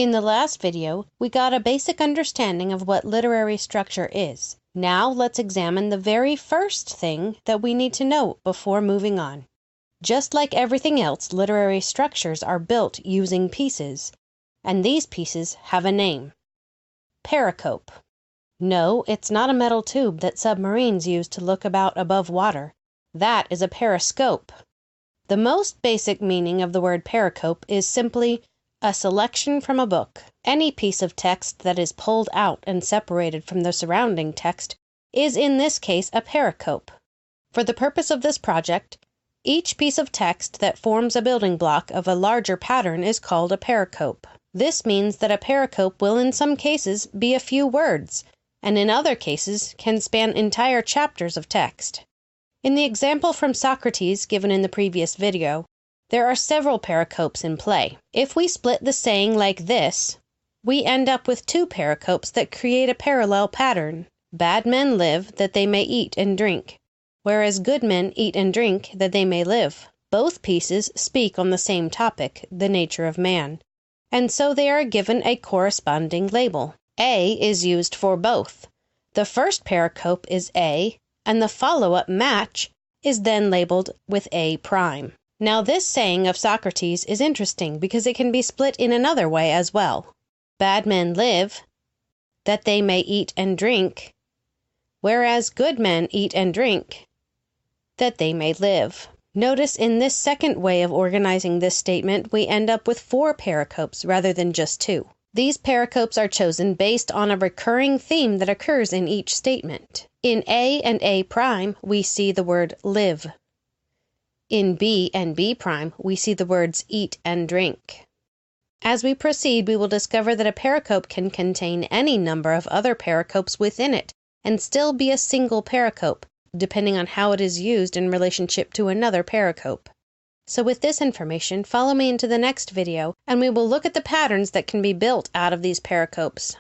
In the last video, we got a basic understanding of what literary structure is. Now let's examine the very first thing that we need to know before moving on. Just like everything else, literary structures are built using pieces, and these pieces have a name. Pericope. No, it's not a metal tube that submarines use to look about above water. That is a periscope. The most basic meaning of the word pericope is simply a selection from a book. Any piece of text that is pulled out and separated from the surrounding text is in this case a pericope. For the purpose of this project, each piece of text that forms a building block of a larger pattern is called a pericope. This means that a pericope will in some cases be a few words, and in other cases can span entire chapters of text. In the example from Socrates given in the previous video, there are several pericopes in play. If we split the saying like this, we end up with two pericopes that create a parallel pattern. Bad men live that they may eat and drink, whereas good men eat and drink that they may live. Both pieces speak on the same topic, the nature of man, and so they are given a corresponding label. A is used for both. The first pericope is A, and the follow-up match is then labeled with A prime. Now this saying of Socrates is interesting because it can be split in another way as well. Bad men live that they may eat and drink, whereas good men eat and drink that they may live. Notice in this second way of organizing this statement, we end up with 4 pericopes rather than just 2. These pericopes are chosen based on a recurring theme that occurs in each statement. In A and A prime, we see the word live. In B and B prime, we see the words eat and drink. As we proceed, we will discover that a pericope can contain any number of other pericopes within it and still be a single pericope, depending on how it is used in relationship to another pericope. So with this information, follow me into the next video, and we will look at the patterns that can be built out of these pericopes.